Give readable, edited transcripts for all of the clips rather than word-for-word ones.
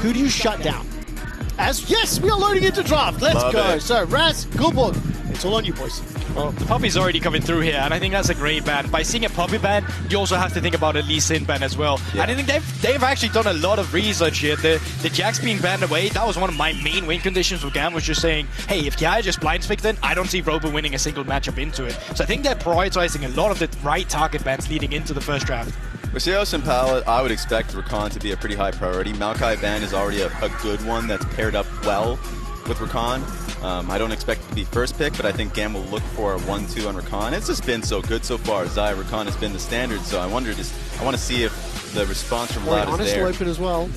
who do you shut down? Yes, we are loading into draft. Let's go. So, Raz, Gulborg, it's all on you, boys. Well, the Poppy's already coming through here, and I think that's a great ban. By seeing a Poppy ban, you also have to think about a Lee Sin ban as well. Yeah. And I think they've actually done a lot of research here. The Jax being banned away, that was one of my main win conditions for GAM, was just saying, hey, if Kiai just blind picked then, I don't see Robo winning a single matchup into it. So I think they're prioritizing a lot of the right target bans leading into the first draft. With Seos and Palette, I would expect Rakan to be a pretty high priority. Maokai ban is already a good one that's paired up well with Rakan. I don't expect it to be first pick, but I think GAM will look for a 1-2 on Rakan. It's just been so good so far. Xayah Rakan has been the standard, so I want to see if the response from Loud is there. Honest open as well.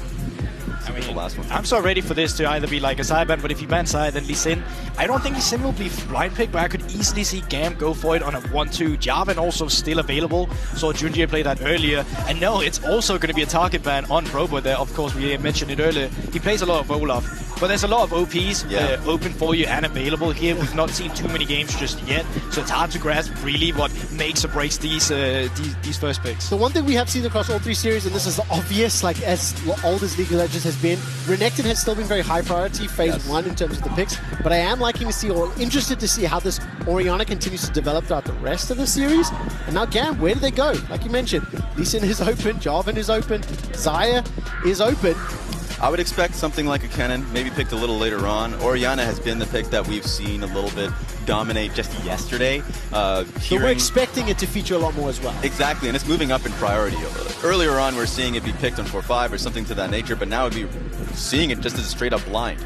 I mean, I'm so ready for this to either be like a Xayah ban, but if you ban Xayah, then Lee Sin. I don't think Lee Sin will be blind pick, but I could easily see GAM go for it on a 1-2. Jarvan also still available. Saw Junjie play that earlier. And no, it's also going to be a target ban on Robo there. Of course, we mentioned it earlier. He plays a lot of Olaf. But there's a lot of OPs open for you and available here. We've not seen too many games just yet, so it's hard to grasp really what makes or breaks these first picks. The one thing we have seen across all three series, and this is obvious, like as old as League of Legends has been, Renekton has still been very high priority, phase 1 in terms of the picks, but I am liking to see, or interested to see how this Orianna continues to develop throughout the rest of the series. And now GAM, where do they go? Like you mentioned, Lee Sin is open, Jarvan is open, Xayah is open. I would expect something like a Kennen, maybe picked a little later on. Orianna has been the pick that we've seen a little bit dominate just yesterday. But we're expecting it to feature a lot more as well. Exactly, and it's moving up in priority. Earlier on, we're seeing it be picked on 4-5 or something to that nature, but now we'd be seeing it just as a straight-up blind.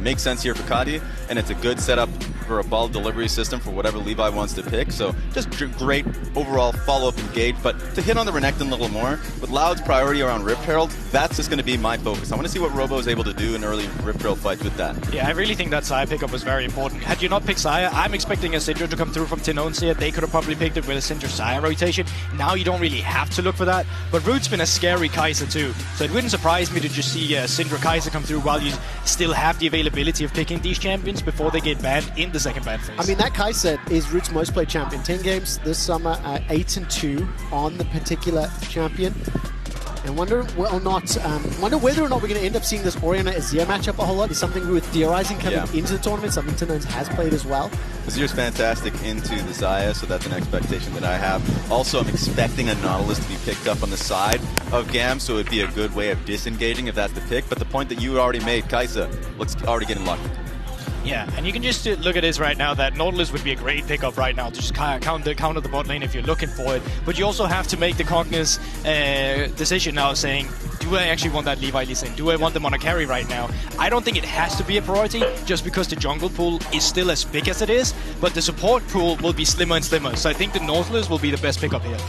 Makes sense here for Kadi, and it's a good setup for a ball delivery system for whatever Levi wants to pick. So just great overall follow-up engage, but to hit on the Renekton a little more, with Loud's priority around Rift Herald, that's just going to be my focus. I want to see what Robo is able to do in early Rift Herald fights with that. Yeah, I really think that Xayah pickup was very important. Had you not picked Xayah, I'm expecting a Syndra to come through from Tinones here. They could have probably picked it with a Syndra Xayah rotation. Now you don't really have to look for that, but Root's been a scary Kai'Sa too, so it wouldn't surprise me to just see Syndra Kai'Sa come through while you still have the availability of picking these champions before they get banned in the second ban phase. I mean, that Kai'Sa is Root's most played champion. 10 games this summer, 8-2 on the particular champion. And wonder whether or not we're going to end up seeing this Orianna Azir matchup a whole lot. It's something we were theorizing coming into the tournament, something Tinones has played as well. Azir's fantastic into the Xayah, so that's an expectation that I have. Also, I'm expecting a Nautilus to be picked up on the side of GAM, so it'd be a good way of disengaging if that's the pick. But the point that you already made, Kai'Sa, looks already getting lucky. Yeah, and you can just look at this right now, that Nautilus would be a great pickup right now to just counter the bot lane if you're looking for it. But you also have to make the cognizant decision now saying, do I actually want that Levi Lee Sin? Do I want them on a carry right now? I don't think it has to be a priority just because the jungle pool is still as big as it is, but the support pool will be slimmer and slimmer. So I think the Nautilus will be the best pickup here.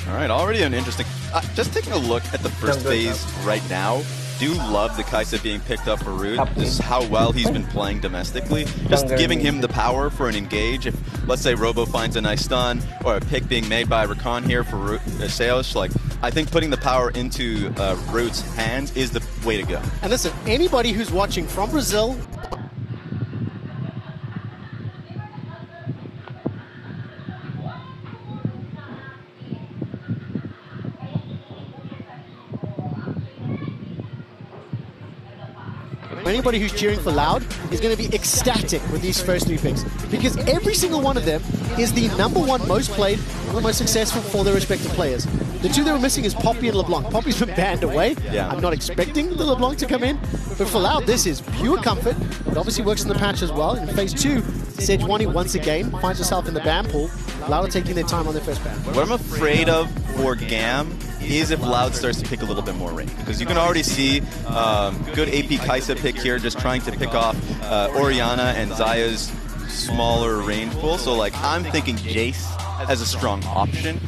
All right, already an interesting... just taking a look at the first phase right now, do love the Kai'Sa being picked up for Root. Just how well he's been playing domestically. Just giving him the power for an engage. If, let's say, Robo finds a nice stun, or a pick being made by Rakan here for Seos, like, I think putting the power into Root's hands is the way to go. And listen, anybody who's watching from Brazil, anybody who's cheering for Loud is going to be ecstatic with these first 3 picks, because every single one of them is the #1 most played and the most successful for their respective players. The 2 they were missing is Poppy and LeBlanc. Poppy's been banned away. Yeah. I'm not expecting the LeBlanc to come in, but for Loud, this is pure comfort. It obviously works in the patch as well. In phase 2, Sejuani once again finds herself in the ban pool. Loud are taking their time on their first ban. What I'm afraid of for GAM is if Loud starts to pick a little bit more range, because you can already see good AP Kai'Sa pick here, just trying to pick off Orianna and Xayah's smaller range pool. So like, I'm thinking Jace as a strong option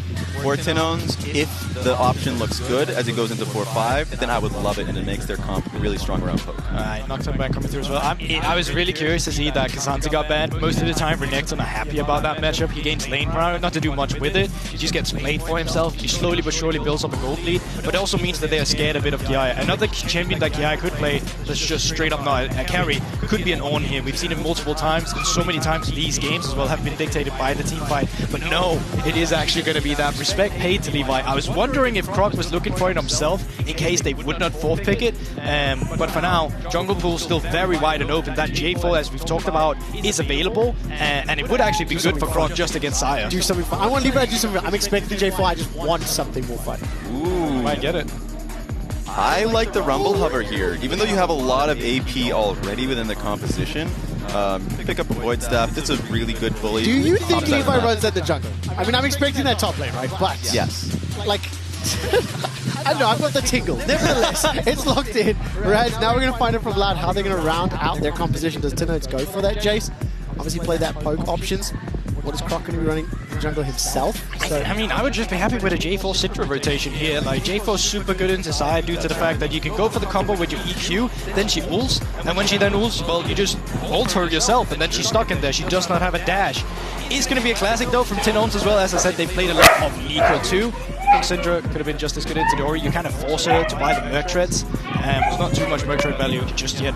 for Tinones. If the option looks good as it goes into 4-5, then I would love it, and it makes their comp really strong around poke. Alright, Nocturne ban coming through as well. I was really curious to see that Kazanta got banned. Most of the time, Renekton are happy about that matchup. He gains lane power, not to do much with it. He just gets played for himself. He slowly but surely builds up a gold lead, but it also means that they are scared a bit of Kiai. Another champion that Kiai could play that's just straight up not a carry could be an Ornn here. We've seen it multiple times, and so many times these games as well have been dictated by the team fight. But no, it is actually going to be that respect paid to Levi. I was wondering if Croc was looking for it himself in case they would not fourth pick it. But for now, jungle pool still very wide and open. That J4, as we've talked about, is available, and it would actually be good for Croc just against Sire. Do something fun. I want Levi to do something. I'm expecting J4. I just want something more fun. Ooh. Might get it. I like the Rumble Hover here. Even though you have a lot of AP already within the composition, pick up a Void Staff. It's a really good bully. Do you think Levi runs at the jungle? I mean, I'm expecting that top lane, right? But, yes. Like, I don't know, I've got the tingle. Nevertheless, it's locked in. Right, now we're going to find out from Loud how they're going to round out their composition. Does Tinodes go for that, Jace? Obviously play that poke options. What is Croc going to be running the jungle himself? So, I mean, I would just be happy with a J4 Citra rotation here. Like, J4's super good into side due to the fact that you can go for the combo with your EQ, then she ults, and when she then ults, well, you just ult her yourself, and then she's stuck in there. She does not have a dash. It's going to be a classic, though, from Tinodes as well. As I said, they played a lot of Nico too. I think Syndra could have been just as good into the Ori. You kind of force her to buy the Merc Treads. There's not too much Merc Tread value just yet.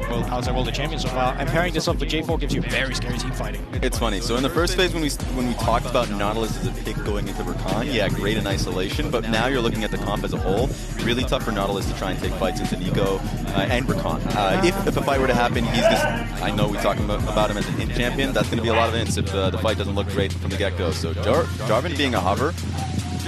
Well, outside all the champions so far. And pairing this up with J4 gives you very scary team fighting. It's funny. So in the first phase, when we talked about Nautilus as a pick going into Rakan, yeah, great in isolation. But now you're looking at the comp as a whole. Really tough for Nautilus to try and take fights into Nico and Rakan. If a fight were to happen, he's just, I know we talking about him as an hint champion. That's going to be a lot of hints if the fight doesn't look great from the get-go. So Jarvan being a hover,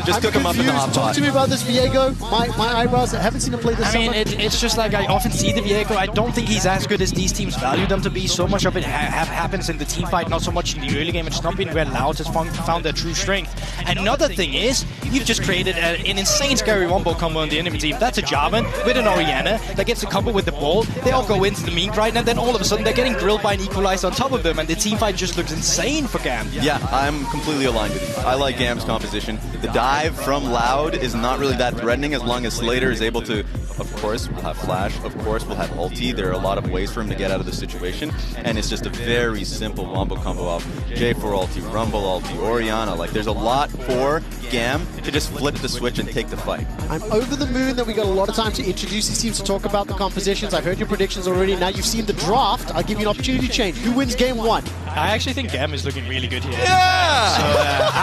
just cook him up in the hot pot. Talk to me about this Viego. My eyebrows, I haven't seen him play this summer. I mean, it's just like I often see the Viego. I don't think he's as good as these teams value them to be. So much of it happens in the team fight, not so much in the early game. It's not been where Loud has found their true strength. Another thing is, you've just created an insane scary wombo combo on the enemy team. That's a Jarvan with an Orianna that gets a combo with the ball. They all go into the mean grind, and then all of a sudden they're getting grilled by an Equalizer on top of them, and the team fight just looks insane for GAM. Yeah, I'm completely aligned with you. I like GAM's composition. The dive from Loud is not really that threatening as long as Slater is able to, of course, we'll have Flash, of course, we'll have ulti. There are a lot of ways for him to get out of the situation, and it's just a very simple wombo combo of J4 ulti, Rumble ulti, Orianna. Like, there's a lot for GAM to just flip the switch and take the fight. I'm over the moon that we got a lot of time to introduce these teams to talk about the compositions. I've heard your predictions already. Now you've seen the draft. I'll give you an opportunity to change. Who wins game one? I actually think GAM is looking really good here. Yeah! So,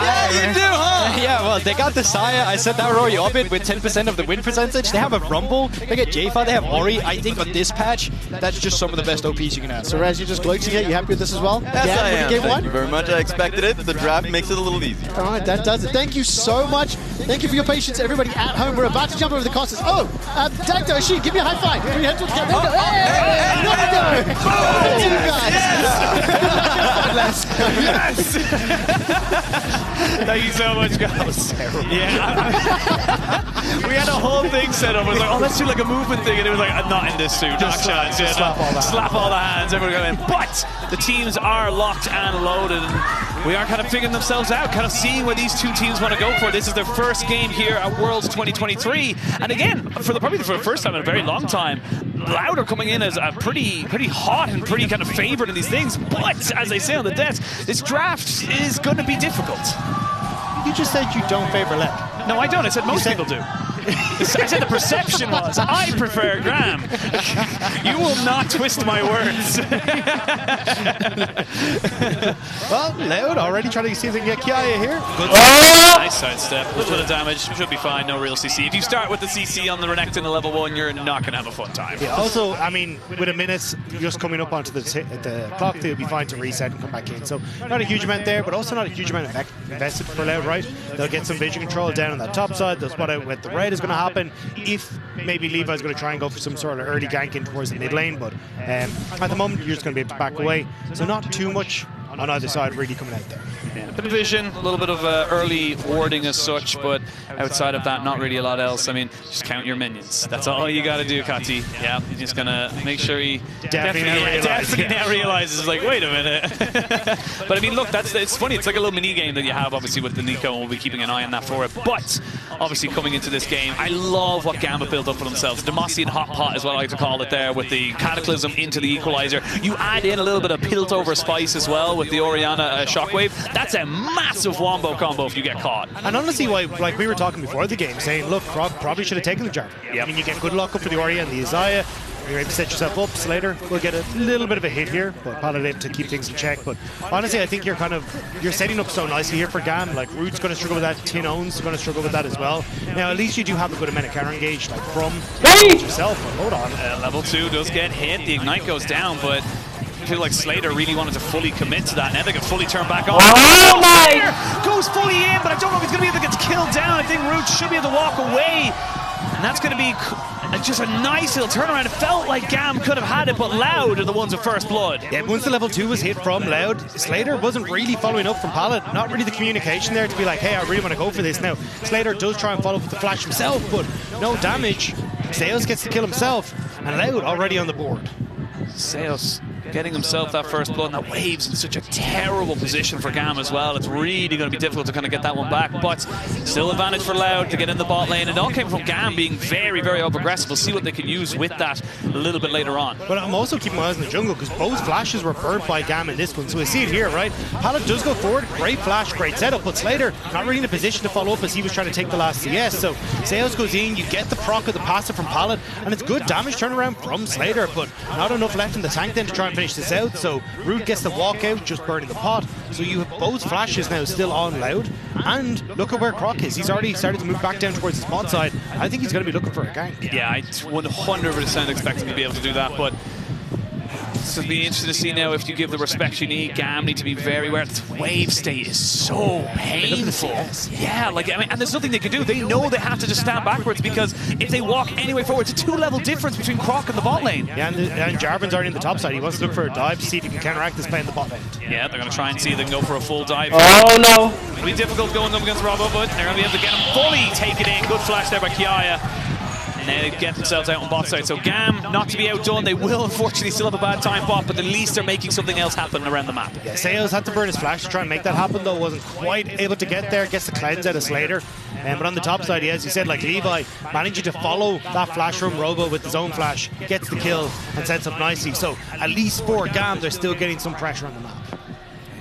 yeah, you do, huh? Yeah, well, they got the Sire. I said that Rory Orbit with 10% of the win percentage. They have a Rumble. They get J4. They have Ori. I think on this patch, that's just some of the best OPs you can have. So, Raz, you're just gloating it. You happy with this as well? Yes, I am. Game Thank one? you very much. I expected it. The draft makes it a little easier. All right, that does it. Thank you so much. Thank you for your patience, everybody at home. We're about to jump over the costs. Oh, Dagdo, Asheen, give me a high five. Give me a head to the camera. There we go. Yes! Thank you so much, guys. Yeah. We had a whole thing set up. It was like, oh, let's do like a movement thing. And it was like, not in this suit. Knock shots. Slap all the hands. Everyone go in. But the teams are locked and loaded. And we are kind of figuring themselves out, kind of seeing where these two teams want to go for. This is their first game here at Worlds 2023. And again, probably for the first time in a very long time, Loud are coming in as a pretty hot and pretty kind of favored in these things. But as they say on the desk, this draft is going to be difficult. You just said you don't favor Loud. No, I don't. I said most people do. I said the perception was, I prefer GAM. You will not twist my words. Well, Loud already trying to see if they can get Kiaya here. Good nice sidestep. A little bit of damage. Should be fine. No real CC. If you start with the CC on the Renekton at level 1, you're not going to have a fun time. Yeah, also, I mean, with a minute just coming up onto the clock, they'll be fine to reset and come back in. So not a huge amount there, but also not a huge amount invested for Loud, right? They'll get some vision control down on that top side. They'll spot out with the red is going to happen if maybe Levi's going to try and go for some sort of early gank in towards the mid lane, but at the moment you're just going to be able to back away, so not too much on either side really coming out there. Yeah, a bit of vision, a little bit of early warding as such, but outside of that, not really a lot else. I mean, just count your minions. That's all you got to do, Kati. Yeah, you're just going to make sure he definitely now realizes, like, wait a minute. But I mean, look, it's funny. It's like a little mini game that you have, obviously, with the Nico, and we'll be keeping an eye on that for it. But obviously, coming into this game, I love what GAM have built up for themselves. Demacian Hot Pot is what I like to call it there, with the Cataclysm into the Equalizer. You add in a little bit of Pilt over Spice as well with the Orianna Shockwave. That's a massive wombo combo if you get caught. And honestly, like we were talking before the game, saying, look, Croc probably should have taken the Jarvan. Yep. I mean, you get good luck up for the Ori and the Isaiah. You're able to set yourself up. Slater will get a little bit of a hit here, but Paladin able to keep things in check. But honestly, I think you're setting up so nicely here for GAM. Like, Root's going to struggle with that. Tin Owns going to struggle with that as well. Now, at least you do have a good amount of counter engaged, like from yourself. But hold on. Level 2 does get hit. The Ignite goes down, but I feel like Slater really wanted to fully commit to that. Now they can fully turn back on. Oh my! Goes fully in, but I don't know if he's going to be able to get killed down. I think Root should be able to walk away. And that's going to be just a nice little turnaround. It felt like GAM could have had it, but Loud are the ones with first blood. Yeah, once the level 2 was hit from Loud, Slater wasn't really following up from Paladin. Not really the communication there to be like, hey, I really want to go for this now. Slater does try and follow up with the flash himself, but no damage. Seos gets to kill himself, and Loud already on the board. Seos getting himself that first blood, and that Wave's in such a terrible position for GAM as well. It's really going to be difficult to kind of get that one back, but still advantage for Loud to get in the bot lane. And it all came from GAM being very, very aggressive. We'll see what they can use with that a little bit later on. But I'm also keeping my eyes in the jungle because both flashes were burnt by GAM in this one. So we see it here, right? Paladin does go forward, great flash, great setup, but Slater not really in a position to follow up as he was trying to take the last CS. So Seos goes in, you get the proc of the passive from Paladin, and it's good damage turnaround from Slater, but not enough left in the tank then to try and finish this out. So Root gets the walk out, just burning the pot. So you have both flashes now still on Loud. And look at where Croc is. He's already started to move back down towards the spot side. I think he's going to be looking for a gank. Yeah, I 100% expect him to be able to do that, but so it'll be interesting to see now if you give the respect you need. GAM need to be very aware. This wave state is so painful. Yeah, like, I mean, and there's nothing they can do. They know they have to just stand backwards because if they walk any way forward, it's a 2-level difference between Croc and the bot lane. Yeah, and Jarvan's already in the top side. He wants to look for a dive to see if he can counteract this play in the bot lane. Yeah, they're going to try and see if they can go for a full dive. Oh no! It'll be difficult going up against Robo, but they're going to be able to get him fully take it in. Good flash there by Kiaya. And they get themselves out on bot side. So GAM, not to be outdone, they will unfortunately still have a bad time bot, but at least they're making something else happen around the map. Yeah, Seos had to burn his flash to try and make that happen, though wasn't quite able to get there. Gets the cleanse out of Slater. But on the top side, as you said, like Levi, managing to follow that flash from Robo with his own flash, gets the kill and sets up nicely. So at least for GAM, they're still getting some pressure on the map.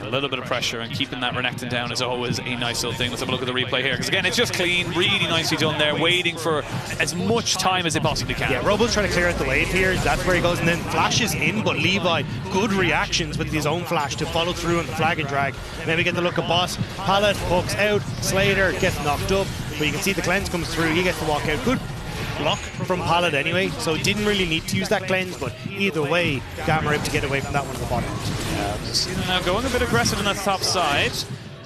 A little bit of pressure, and keeping that Renekton down is always a nice little thing. Let's have a look at the replay here, because again, it's just clean, really nicely done there, waiting for as much time as they possibly can. Yeah, Robo's trying to clear out the wave here. That's where he goes, and then flashes in, but Levi, good reactions with his own flash to follow through on the flag and drag. Maybe get the look of Boss. Pallet hooks out, Slater gets knocked up, but you can see the cleanse comes through. He gets to walk out. Good block from Pallet anyway, so didn't really need to use that cleanse, but either way, GAM are able to get away from that one at the bottom. Now going a bit aggressive on that top side.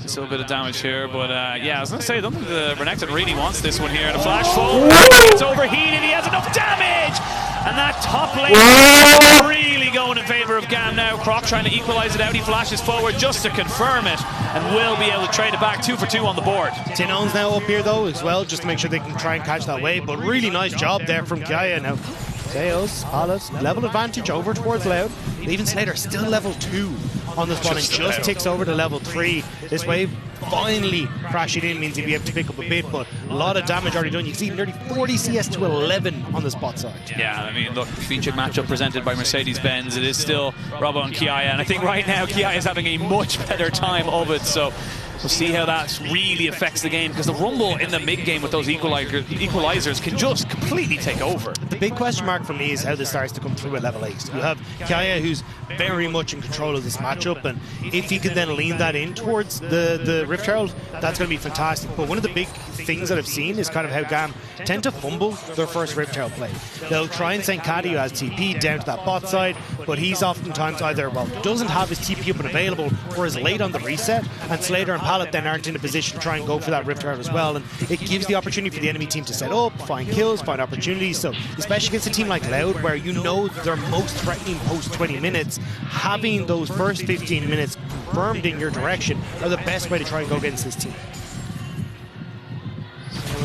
Still a bit of damage here, but yeah, I was going to say, I don't think the Renekton really wants this one here. And a flash forward, it's overheated, he has enough damage! And that top lane is really going in favor of GAM now. Croc trying to equalize it out, he flashes forward just to confirm it, and will be able to trade it back 2 for 2 on the board. Tin Owns now up here though as well, just to make sure they can try and catch that wave, but really nice job there from Kaya now. Seos, Palace, level advantage over towards Loud. Even Slater still level 2 on this one and just ticks over to level 3. This wave finally crashing in means he'll be able to pick up a bit, but a lot of damage already done. You can see nearly 40 CS to 11 on the spot side. Yeah, I mean, look, featured matchup presented by Mercedes-Benz. It is still Robo and Kiaya, and I think right now Kiaya is having a much better time of it, so we'll see how that really affects the game, because the Rumble in the mid-game with those equalizers can just completely take over. The big question mark for me is how this starts to come through at level 8. You have Kaya, who's very much in control of this matchup, and if he can then lean that in towards the Rift Herald, that's going to be fantastic. But one of the big things that I've seen is kind of how GAM tend to fumble their first Rift Herald play. They'll try and send Caddy, who has TP, down to that bot side, but he's oftentimes either, well, doesn't have his TP up and available, or is late on the reset, and Slater and Pallet then aren't in a position to try and go for that Rift Herald as well, and it gives the opportunity for the enemy team to set up, find kills, find opportunities. So especially against a team like Loud, where you know they're most threatening post 20 minutes, having those first 15 minutes confirmed in your direction are the best way to try and go against this team.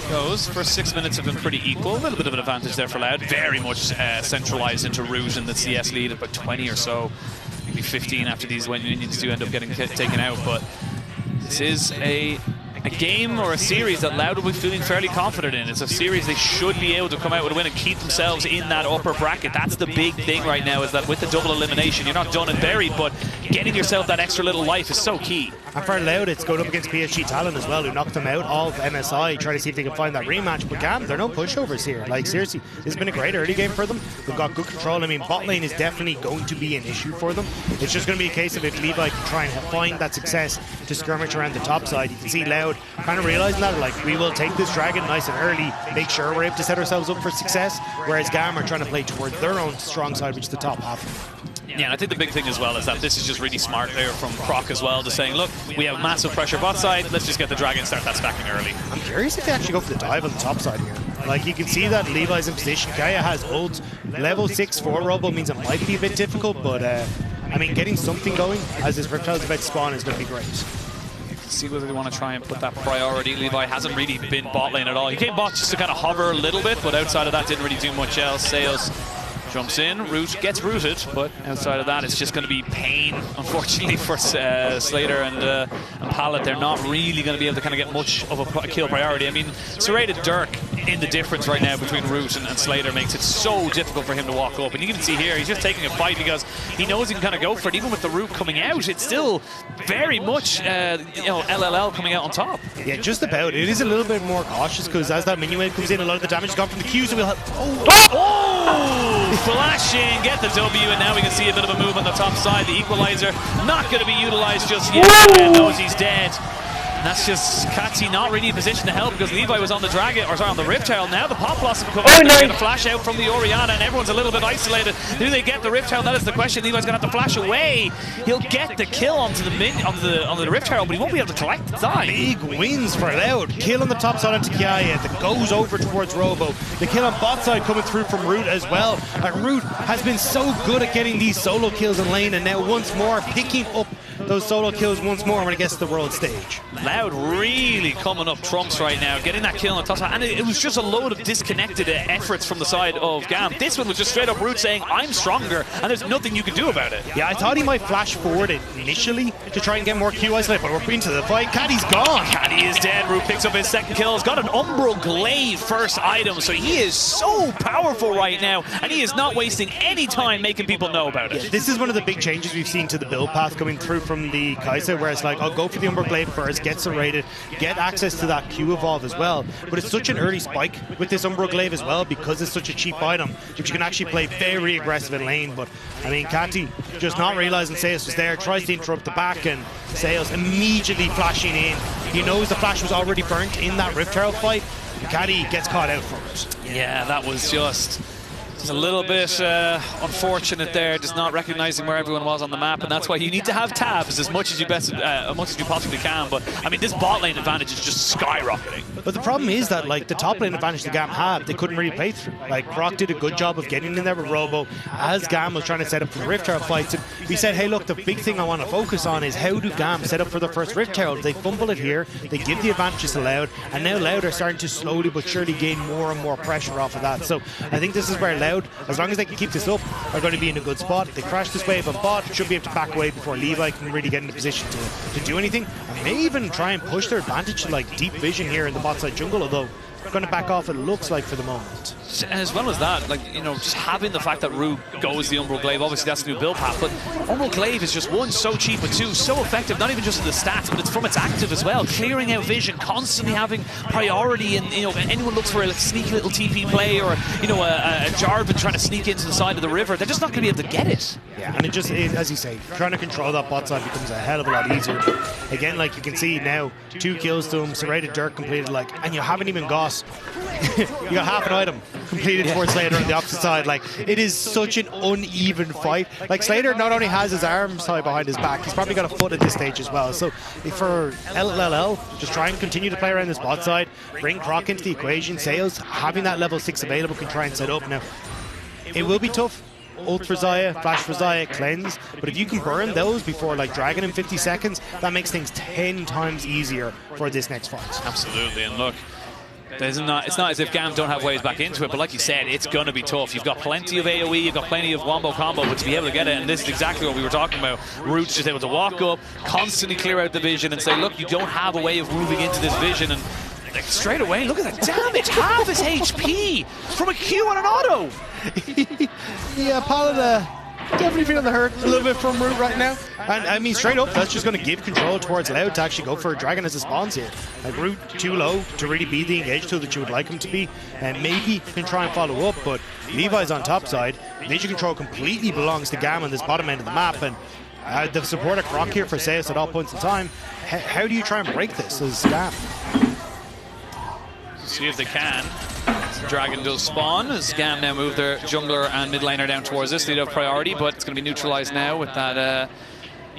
Goes. First 6 minutes have been pretty equal. A little bit of an advantage there for Loud. Very much centralized into Root and the CS lead, about 20 or so, maybe 15 after these minions do end up getting taken out. But this is a game or a series that Loud will be feeling fairly confident in. It's a series they should be able to come out with a win and keep themselves in that upper bracket. That's the big thing right now, is that with the double elimination, you're not done and buried, but getting yourself that extra little life is so key. And for Loud, it's going up against PSG Talon as well, who knocked them out of MSI, trying to see if they can find that rematch. But GAM, they're no pushovers here. Like, seriously, this has been a great early game for them. They've got good control. I mean, bot lane is definitely going to be an issue for them. It's just going to be a case of if Levi can try and find that success to skirmish around the top side. You can see Loud kind of realizing that, like, we will take this dragon nice and early, make sure we're able to set ourselves up for success, whereas GAM are trying to play towards their own strong side, which is the top half. Yeah, and I think the big thing as well is that this is just really smart there from Croc as well, just saying, look, we have massive pressure bot side, let's just get the dragon, start that stacking early. I'm curious if they actually go for the dive on the top side here. Like, you can see that Levi's in position. Kaya has ult. Level 6 4 Robo means it might be a bit difficult, but I mean, getting something going as this Reptile's about to spawn is going to be great. See whether they want to try and put that priority. Levi hasn't really been bot lane at all. He came bot just to kind of hover a little bit, but outside of that didn't really do much else. Sales jumps in, Root gets rooted, but outside of that, it's just going to be pain, unfortunately, for Slater and Pallet. They're not really going to be able to kind of get much of a kill priority. I mean, Serrated Dirk in the difference right now between Root and Slater makes it so difficult for him to walk up. And you can see here, he's just taking a fight because he knows he can kind of go for it. Even with the Root coming out, it's still very much, LLL coming out on top. Yeah, just about. It is a little bit more cautious because as that minion wave comes in, a lot of the damage is gone from the Q, so we'll have... Flash in, get the W, and now we can see a bit of a move on the top side. The equalizer not going to be utilized just yet. And knows he's dead. And that's just Katsi not really in position to help because Levi was on the dragon, or sorry, on the Rift Herald. Now the Pop Blossom comes in, get a flash out from the Orianna, and everyone's a little bit isolated. Do they get the Rift Herald? That is the question. Levi's going to have to flash away. He'll get the kill onto the Rift Herald, but he won't be able to collect the die. Big wins for Loud. Kill on the top side onto Kiaya that goes over towards Robo. The kill on bot side coming through from Root as well. And Root has been so good at getting these solo kills in lane, and now once more picking up those solo kills once more when it gets to the world stage. Loud really coming up trumps right now, getting that kill on the top side, and it was just a load of disconnected efforts from the side of GAM. This one was just straight up Root saying, I'm stronger, and there's nothing you can do about it. Yeah, I thought he might flash forward initially to try and get more Q isolate, but we're into the fight. Caddy's gone. Caddy is dead. Root picks up his second kill. He's got an Umbral Glaive first item, so he is so powerful right now, and he is not wasting any time making people know about it. Yeah, this is one of the big changes we've seen to the build path coming through from the Kai'Sa, where it's like, I'll go for the Umbral Glaive first, get Serrated, get access to that Q evolve as well. But it's such an early spike with this Umbral Glaive as well because it's such a cheap item, which you can actually play very aggressive in lane. But I mean, Kati just not realizing Seus was there, tries to interrupt the back, and Seus immediately flashing in. He knows the flash was already burnt in that Rift Herald fight. Kati gets caught out for it. Yeah, that was just a little bit unfortunate there, just not recognizing where everyone was on the map, and that's why you need to have tabs as much as you possibly can. But I mean, this bot lane advantage is just skyrocketing. But the problem is that, like, the top lane advantage the GAM had, they couldn't really play through. Like, Brock did a good job of getting in there with Robo as GAM was trying to set up for the Rift Herald fights. And we said, hey, look, the big thing I want to focus on is how do GAM set up for the first Rift Herald. They fumble it here, they give the advantages to Loud, and now Loud are starting to slowly but surely gain more and more pressure off of that. So I think this is where Loud, as long as they can keep this up, are going to be in a good spot. They crash this wave on bot, should be able to back away before Levi can really get in a position to do anything, and may even try and push their advantage to like deep vision here in the bot side jungle, although they're going to back off, it looks like, for the moment. As well as that, like, you know, just having the fact that Root goes the Umbral Glaive, obviously that's the new build path, but Umbral Glaive is just, one, so cheap, but two, so effective, not even just in the stats, but it's from its active as well, clearing out vision, constantly having priority, and, you know, anyone looks for a sneaky little TP play, or, you know, a Jarvan trying to sneak into the side of the river, they're just not going to be able to get it. Yeah, and it just, as you say, trying to control that bot side becomes a hell of a lot easier. But again, like you can see now, 2 kills to him, Serrated Dirk completed, like, and you haven't even got you got half an item completed for Slater on the opposite side. Like, it is such an uneven fight. Like, Slater not only has his arms tied behind his back, he's probably got a foot at this stage as well. So for LLL, just try and continue to play around this bot side, bring Croc into the equation. Sales having that level 6 available can try and set up. Now, it will be tough. Ult for Xayah, flash for Xayah, cleanse, but if you can burn those before like Dragon in 50 seconds, that makes things 10 times easier for this next fight. Absolutely, and look, it's not as if GAM don't have ways back into it, but like you said, it's going to be tough. You've got plenty of AoE, you've got plenty of wombo combo, but to be able to get it, and this is exactly what we were talking about, Root's just able to walk up, constantly clear out the vision and say, look, you don't have a way of moving into this vision, and like, straight away, look at that damage, half his HP from a Q on an auto. Yeah, Palada definitely feeling the hurt a little bit from Root right now. And I mean, straight up, that's just going to give control towards Loud to actually go for a Dragon as a spawns here. Like Root too low to really be the engage tool that you would like him to be, and maybe can try and follow up. But Levi's on top side. Nature control completely belongs to GAM on this bottom end of the map, and the support of Croc here for Zeus at all points in time. How do you try and break this as GAM? See if they can. Dragon does spawn as GAM now move their jungler and mid laner down towards this. They do have priority, but it's going to be neutralized now with that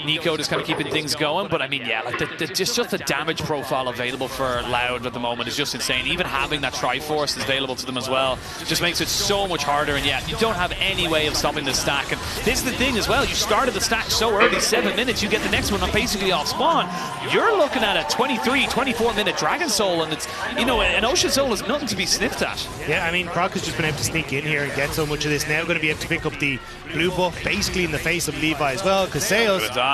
Nico just kind of keeping things going. But I mean, yeah, like just the damage profile available for Loud at the moment is just insane. Even having that Triforce available to them as well just makes it so much harder. And yeah, you don't have any way of stopping the stack. And this is the thing as well, you started the stack so early, 7 minutes, you get the next one on basically off spawn. You're looking at a 23, 24 minute Dragon Soul, and it's, you know, an Ocean Soul is nothing to be sniffed at. Yeah, I mean, Croc has just been able to sneak in here and get so much of this. Now going to be able to pick up the blue buff basically in the face of Levi as well, because Zeus dive.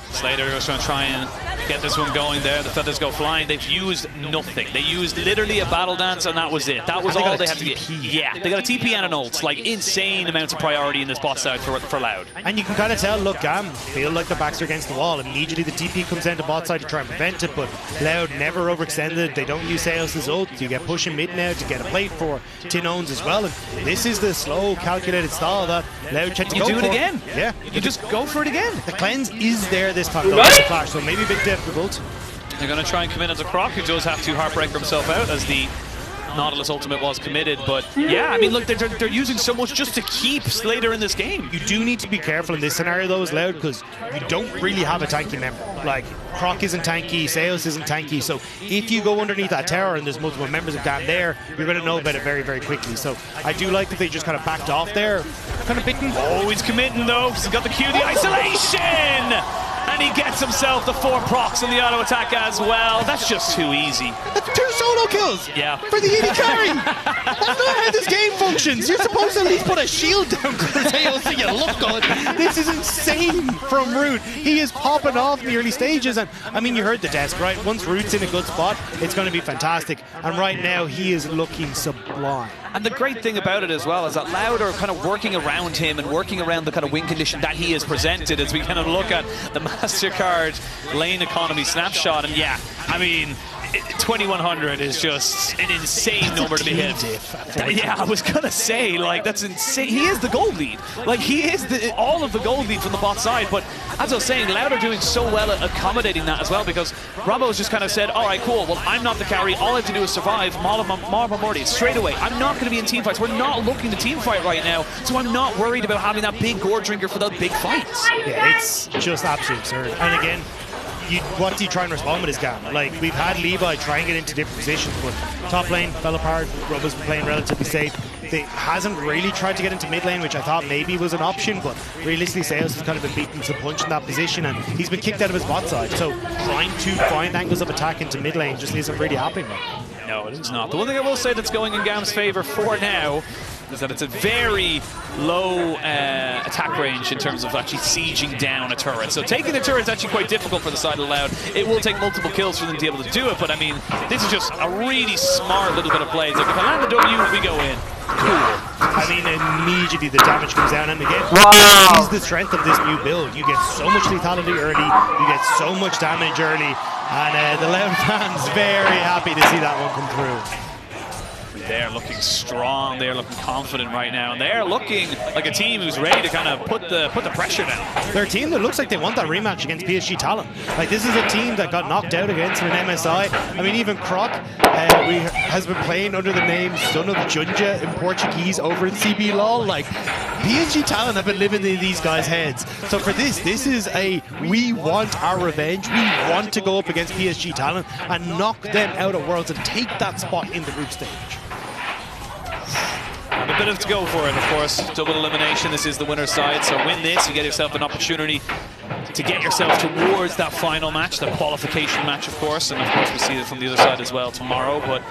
Slater is going to try and get this one going there. The feathers go flying. They've used nothing. They used literally a battle dance, and that was it. That was all they had to get. Yeah, they got a TP and an ult. Like, insane amounts of priority in this bot side for Loud. And you can kind of tell, look, GAM feel like their backs are against the wall. Immediately the TP comes down to bot side to try and prevent it, but Loud never overextended. They don't use Zeus' ult. You get pushing mid now to get a plate for Tinons as well. And this is the slow, calculated style that Loud tend to go for. You do it again. Yeah. You just go for it again. The cleanse is there this time, though, with the flash, so maybe a bit difficult. They're going to try and come in as a Croc, who does have to Heartbreaker himself out as the Nautilus ultimate was committed. But yeah, I mean, look, they're using so much just to keep Slater in this game. You do need to be careful in this scenario, though, as Loud, because you don't really have a tanky member. Like, Croc isn't tanky, Zeus isn't tanky, so if you go underneath that tower and there's multiple members of GAM there, you're going to know about it very, very quickly. So I do like that they just kind of backed off there. Kind of bitten. Oh, he's committing, though, because he's got the Q, the isolation! And he gets himself the 4 procs in the auto attack as well. That's just too easy. That's 2 solo kills for the AD carry. That's not how this game functions. You're supposed to at least put a shield down for Zeus so you look good. This is insane from Root. He is popping off in the early stages. And I mean, you heard the desk, right? Once Root's in a good spot, it's going to be fantastic. And right now, he is looking sublime. And the great thing about it as well is that Loud are kind of working around him and working around the kind of win condition that he has presented as we kind of look at the MasterCard lane economy snapshot. And yeah, I mean, 2100 is just an insane number to be hit. Yeah, I was gonna say, like, that's insane. He is the gold lead. Like, he is all of the gold lead from the bot side. But as I was saying, Loud are doing so well at accommodating that as well, because Robbo's just kind of said, all right, cool, well, I'm not the carry. All I have to do is survive. Marble Morty, straight away. I'm not going to be in team fights. We're not looking to team fight right now, so I'm not worried about having that big gore drinker for the big fights. Yeah, it's just absolutely absurd. And again, what do you try and respond with his GAM? Like, we've had Levi try and get into different positions, but top lane fell apart. Robbo's been playing relatively safe. They hasn't really tried to get into mid lane, which I thought maybe was an option, but realistically, Zeus has kind of been beaten to the punch in that position, and he's been kicked out of his bot side. So trying to find angles of attack into mid lane just isn't really happening. No, it is not. The one thing I will say that's going in GAM's favor for now is that it's a very low attack range in terms of actually sieging down a turret. So taking the turret is actually quite difficult for the side of Loud. It will take multiple kills for them to be able to do it, but I mean, this is just a really smart little bit of play. It's like, if I land the W, we go in. Cool. I mean, immediately the damage comes down, and again, this is the strength of this new build. You get so much lethality early, you get so much damage early, and the Loud fans very happy to see that one come through. They're looking strong, they're looking confident right now, and they're looking like a team who's ready to kind of put the pressure down. They're a team that looks like they want that rematch against PSG Talon. Like, this is a team that got knocked out against an MSI. I mean, even Croc has been playing under the name Son of Junja in Portuguese over in CB LOL. Like, PSG Talon have been living in these guys' heads. So for this is a, we want our revenge. We want to go up against PSG Talon and knock them out of Worlds and take that spot in the group stage. A bit of to go for it, of course. Double elimination, this is the winner's side, so win this, you get yourself an opportunity to get yourself towards that final match, the qualification match, of course, and of course we see it from the other side as well tomorrow. But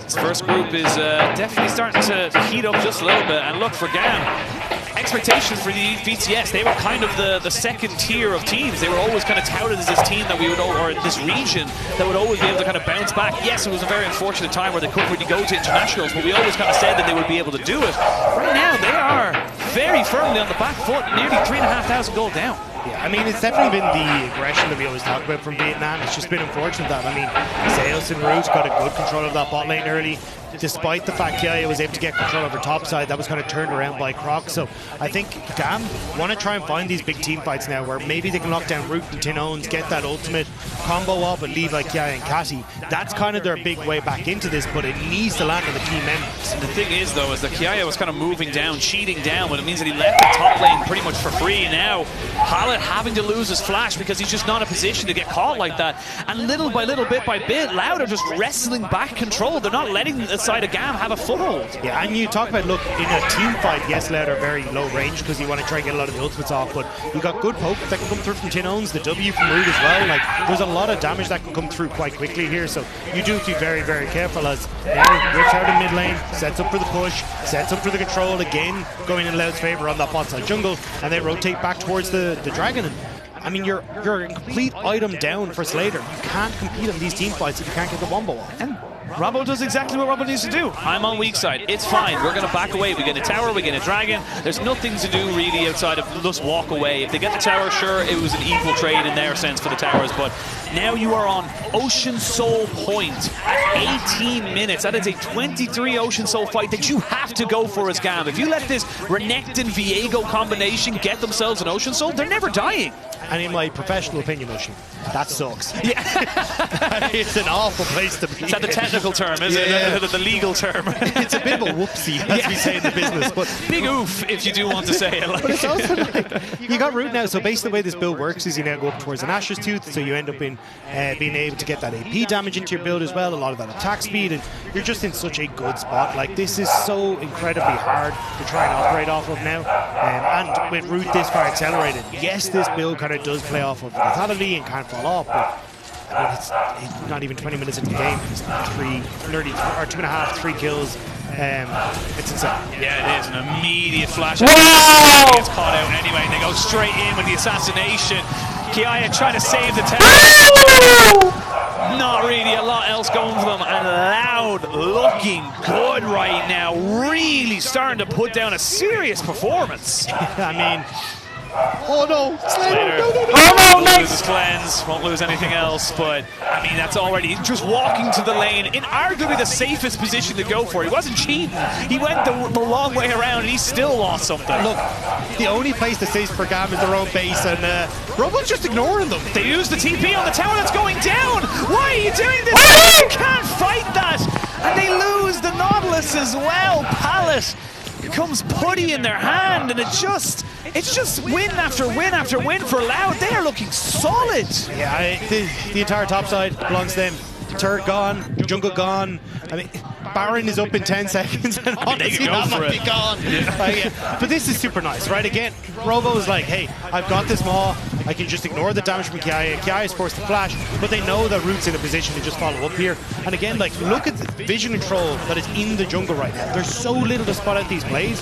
this first group is definitely starting to heat up just a little bit, and look, for GAM, expectations for the VTS, they were kind of the second tier of teams. They were always kind of touted as this team that we would, or this region that would always be able to kind of bounce back. Yes, it was a very unfortunate time where they couldn't really go to internationals, but we always kind of said that they would be able to do it. Right now, they are very firmly on the back foot, nearly 3,500 gold down. Yeah, I mean, it's definitely been the aggression that we always talk about from Vietnam. It's just been unfortunate that, I mean, Zeus and Root got a good control of that bot lane early. Despite the fact Kiaya was able to get control over top side, that was kind of turned around by Croc. So I think GAM want to try and find these big team fights now where maybe they can lock down Root and Tin Owns, get that ultimate combo off and leave like Kiaya and Catty. That's kind of their big way back into this, but it needs to land on the key members. And the thing is, though, is that Kiaya was kind of moving down, cheating down, but it means that he left the top lane pretty much for free. Now, Pallet having to lose his flash because he's just not in a position to get caught like that. And little by little, bit by bit, Loud are just wrestling back control. They're not letting the side of GAM have a foothold. Yeah, and you talk about, look, in a team fight, yes, Loud are very low range because you want to try and get a lot of the ultimates off, but you got good poke that can come through from Tin Owns, the W from Root as well. Like, there's a lot of damage that can come through quite quickly here, so you do have to be very, very careful as rips out in mid lane, sets up for the push, sets up for the control again, going in Loud's favour on that bot side jungle, and they rotate back towards the dragon. And I mean, you're a complete item down for Slater. You can't compete in these team fights if you can't get the wombo off. And Robbo does exactly what Robbo needs to do. I'm on weak side. It's fine. We're going to back away. We get a tower, we get a dragon. There's nothing to do really outside of just walk away. If they get the tower, sure, it was an equal trade in their sense for the towers, but now you are on Ocean Soul Point at 18 minutes. That is a 23 Ocean Soul fight that you have to go for as GAM. If you let this Renekton Viego combination get themselves an Ocean Soul, they're never dying. And in my professional opinion, Ocean, that sucks. Yeah. It's an awful place to be. Is that the technical term, is it? The legal term. It's a bit of a whoopsie, as we say in the business. But big oof, if you do want to say it. But it's also like, you got Root now, so basically the way this build works is you now go up towards an Asher's Tooth, so you end up in being able to get that AP damage into your build as well, a lot of that attack speed, and you're just in such a good spot. Like, this is so incredibly hard to try and operate off of now. And with Root this far accelerated, yes, this build kind of does play off of lethality and can't fall off, but I mean, it's not even 20 minutes into the game. It's 2.5, 3 kills. It's insane. Yeah, it is. An immediate flash. Gets caught out anyway, and they go straight in with the assassination. Kiaya trying to save the tower. Not really a lot else going for them, and Loud looking good right now. Really starting to put down a serious performance. I mean, oh no, Slater. No. Won't lose his cleanse, won't lose anything else, but I mean, that's already just walking to the lane in arguably the safest position to go for. He wasn't cheating, he went the long way around and he still lost something. Look, the only place that stays for GAM is their own base, and Robo's just ignoring them. They use the TP on the tower that's going down. Why are you doing this? You can't fight that. And they lose the Nautilus as well. Pallet becomes putty in their hand, and it's just win after win after win for Loud. They are looking solid. Yeah, the entire top side belongs to them. Turret gone, jungle gone. I mean, Baron is up in 10 seconds, and honestly, that might be gone. Yeah. But this is super nice, right? Again, Robo is like, hey, I've got this Maw. I can just ignore the damage from Kiaya. Kiaya is forced to flash, but they know that Root's in a position to just follow up here. And again, like, look at the vision control that is in the jungle right now. There's so little to spot out these plays.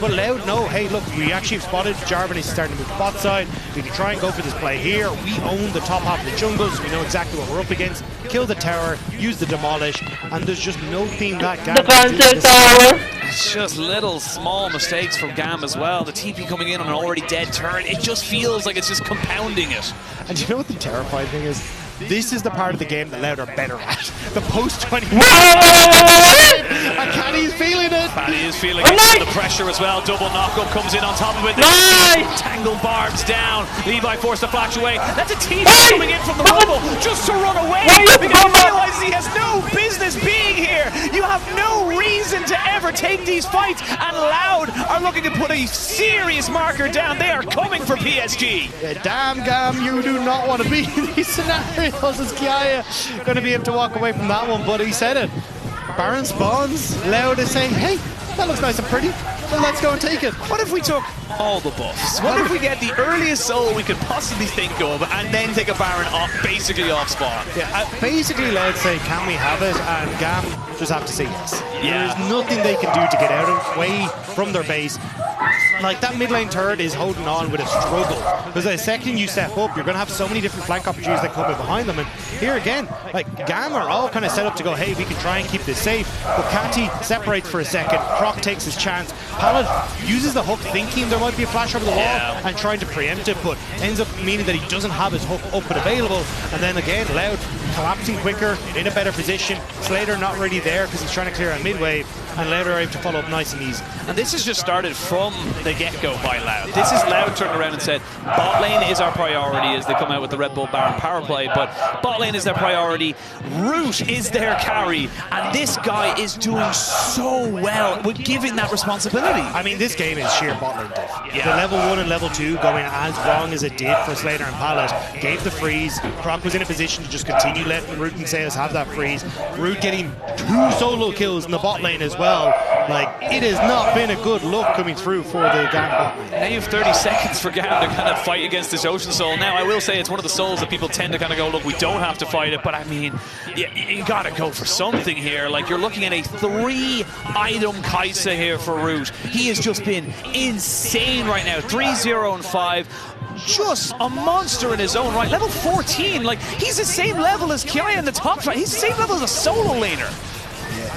But Loud know, hey, look, we actually have spotted Jarvan is starting to move to bot side. We can try and go for this play here. We own the top half of the jungle, so we know exactly what we're up against. Kill the tower, use the demolish, and there's just no theme that GAM can do this. It's just little small mistakes from GAM as well. The TP coming in on an already dead turret, it just feels like it's just compounding it. And you know what the terrifying thing is? This is the part of the game that Loud are better at. The post-20. And Caddy's feeling it. Caddy is feeling it. The pressure as well. Double knockup comes in on top of it. Tangle barbs down. Levi forced to flash away. That's a team coming in from the wobble just to run away because he realizes he has no business being here. You have no reason to ever take these fights, and Loud are looking to put a serious marker down. They are coming for PSG. Yeah, damn GAM, you do not want to be in these scenarios. Is Kiaya going to be able to walk away from that one? But he said it. Baron spawns. Loud is saying, hey, that looks nice and pretty. Well, let's go and take it. What if we took all the buffs? What if we get the earliest soul we could possibly think of and then take a Baron off, basically off spawn? Yeah, basically Loud say, can we have it? And GAM just have to say yes. Yeah. There's nothing they can do to get away from their base. Like, that mid lane turret is holding on with a struggle, because the second you step up, you're going to have so many different flank opportunities that come in behind them. And here again, like, GAM are all kind of set up to go, hey, we can try and keep this safe. But Kati separates for a second. Croc takes his chance. Pallet uses the hook, thinking there might be a flash over the wall and trying to preempt it, but ends up meaning that he doesn't have his hook up and available. And then again, Loud collapsing quicker, in a better position. Slater not really there because he's trying to clear a mid-wave, and Loud are able to follow up nice and easy. And this has just started from the get-go by Loud. This is Loud turning around and said, bot lane is our priority as they come out with the Red Bull Baron power play, but bot lane is their priority. Root is their carry, and this guy is doing so well with giving that responsibility. I mean, this game is sheer bot lane diff. The level 1 and level 2 going as wrong as it did for Slater and Pallet gave the freeze. Croc was in a position to just continue letting Root and Sales have that freeze. Root getting 2 solo kills in the bot lane as well. Like, it has not been a good look coming through for the GAM bot lane. Now you have 30 seconds for GAM to kind of fight against this Ocean Soul. Now, I will say it's one of the souls that people tend to kind of go, look, we don't have to fight it, but I mean, you got to go for something here. Like, you're looking at a 3-item Kaisa here for Root. He has just been insane right now. 3-0 and 5. Just a monster in his own right. Level 14, like, he's the same level as Kiai in the top 5. He's the same level as a solo laner.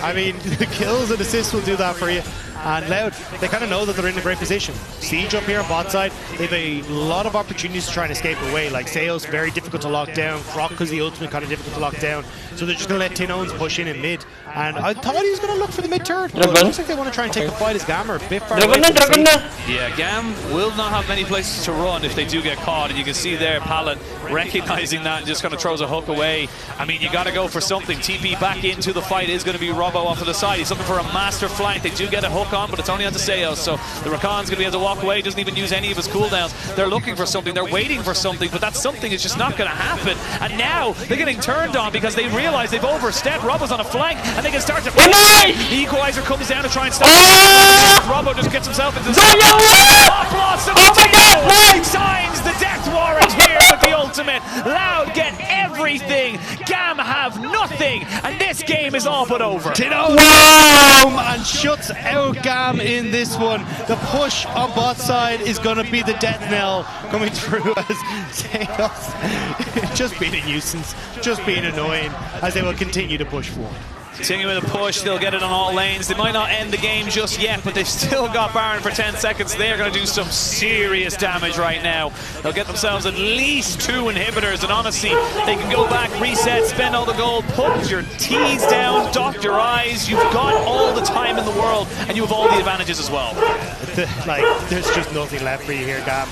I mean, the kills and assists will do that for you. And Loud, they kind of know that they're in a great position. Siege up here on bot side, they have a lot of opportunities to try and escape away. Like, Sales, very difficult to lock down. Croc, because the ultimate, kind of difficult to lock down. So they're just going to let Tin Owens push in mid. And I thought he was going to look for the mid turret, but it looks like they want to try and take the fight as GAM are a bit far away from the Yeah, GAM will not have many places to run if they do get caught. And you can see there, Pallet recognizing that and just kind of throws a hook away. I mean, you got to go for something. TP back into the fight is going to be Robbo off of the side. He's looking for a master flank. They do get a hook on, but it's only on Sales, so the Rakan's going to be able to walk away. Doesn't even use any of his cooldowns. They're looking for something. They're waiting for something, but that something is just not going to happen. And now they're getting turned on because they realize they've overstepped. Robbo's on a flank, and they can start to fight. The Equalizer comes down to try and stop. Robbo just gets himself into the lost him. Signs the death warrant here with the ultimate. Loud get everything. GAM have nothing, and this game is all but over. And shuts out GAM in this one. The push on bot side is going to be the death knell coming through as Sales just being a nuisance, just being annoying as they will continue to push forward. Continuing the push, they'll get it on all lanes. They might not end the game just yet, but they've still got Baron for 10 seconds. They're going to do some serious damage right now. They'll get themselves at least 2 inhibitors, and honestly, they can go back, reset, spend all the gold, put your T's down, dot your I's. You've got all the time in the world, and you have all the advantages as well. Like, there's just nothing left for you here, GAM.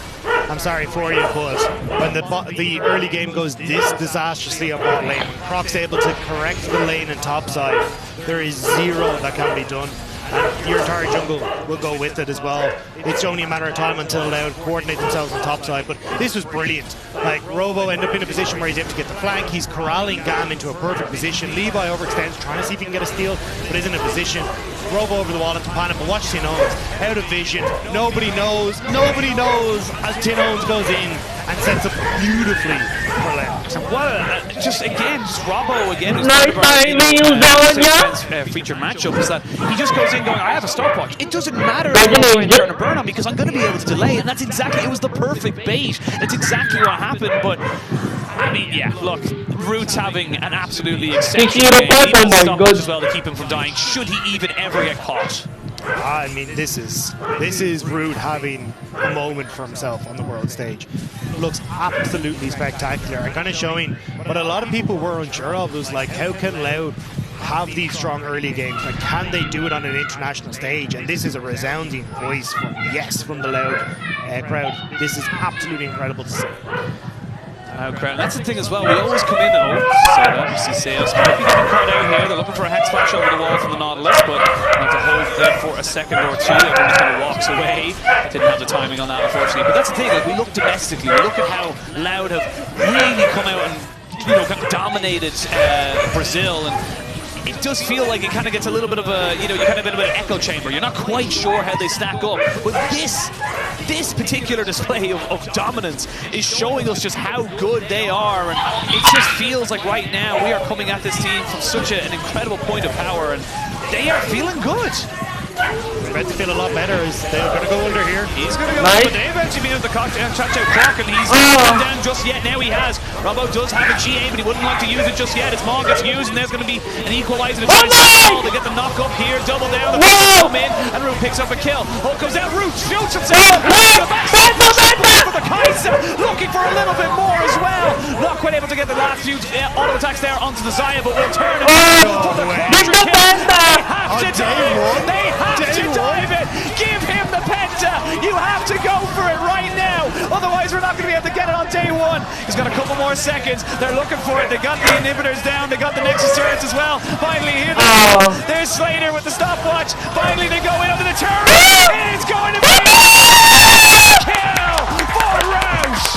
I'm sorry for you, but when the early game goes this disastrously on bot lane, Croc's able to correct the lane and top side, there is zero that can be done. And your entire jungle will go with it as well. It's only a matter of time until Loud coordinate themselves on top side, but this was brilliant. Like, Robo ended up in a position where he's able to get the flank. He's corralling GAM into a perfect position. Levi overextends, trying to see if he can get a steal, but isn't in a position. Robo over the wall into Panic, but watch Tin Owens, out of vision. Nobody knows as Tin Owens goes in and sets up beautifully for Loud. And what just Robbo again. Featured matchup is that he just goes in going, I have a stopwatch. It doesn't matter if I'm going to turn a burn on because I'm going to be able to delay, and that's exactly, it was the perfect bait. That's exactly what happened, but I mean, yeah, look, Root's having an absolutely exceptional game. He needs stopwatch as well to keep him from dying, should he even ever get caught. I mean, this is Root having a moment for himself on the world stage. Looks absolutely spectacular, and kind of showing what a lot of people were unsure of was like, how can Loud have these strong early games? Like, can they do it on an international stage? And this is a resounding voice from yes from the Loud crowd. This is absolutely incredible to see. Crowd. That's the thing as well, we always come in and you see Sales might be getting caught out here. They're looking for a hex flash over the wall from the Nautilus, but have to hold there for a second or two. Everyone just kind of walks away. Didn't have the timing on that, unfortunately. But that's the thing, like, we look domestically, we look at how Loud have really come out and, you know, kind of dominated Brazil, and it does feel like it kind of gets a little bit of a, you kind of a bit of an echo chamber. You're not quite sure how they stack up. But this particular display of dominance is showing us just how good they are. And it just feels like right now we are coming at this team from such an incredible point of power. And they are feeling good. They're about to feel a lot better as they're going to go under here. He's going to go under, but they eventually been able to catch out clock, and he's not down just yet. Now he has. Robbo does have a GA, but he wouldn't like to use it just yet. It's Maul gets used, and there's going to be an equalizer. They get the knock up here, double down. The come in, and Root picks up a kill. Hulk goes out, Root shoots himself. For the Kaiser, looking for a little bit more as well. Not quite able to get the last few auto attacks there onto the Zaya, but will turn it for the quadra kill. They have to dive it. Give him the penta. You have to go for it right now. Otherwise, we're not going to be able to get it on day one. He's got a couple more seconds. They're looking for it. They got the inhibitors down. They got the Nexus turrets as well. Finally, here they go. There's Slater with the stopwatch. Finally, they go in under the turret. And it's going to be a kill for Roush.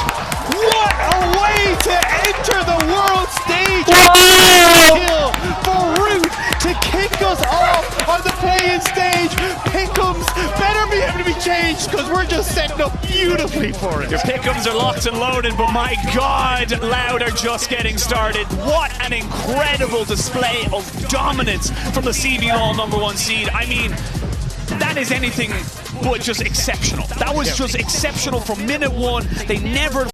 What a way to enter the world stage! Kill for Root to kick us off on the play-in stage. Pick'ems better be able to be changed because we're just setting up beautifully for it. Your pick'ems are locked and loaded, but my God, Loud are just getting started. What an incredible display of dominance from the CBLOL #1 seed. I mean, that is anything but just exceptional. That was just exceptional from minute one. They never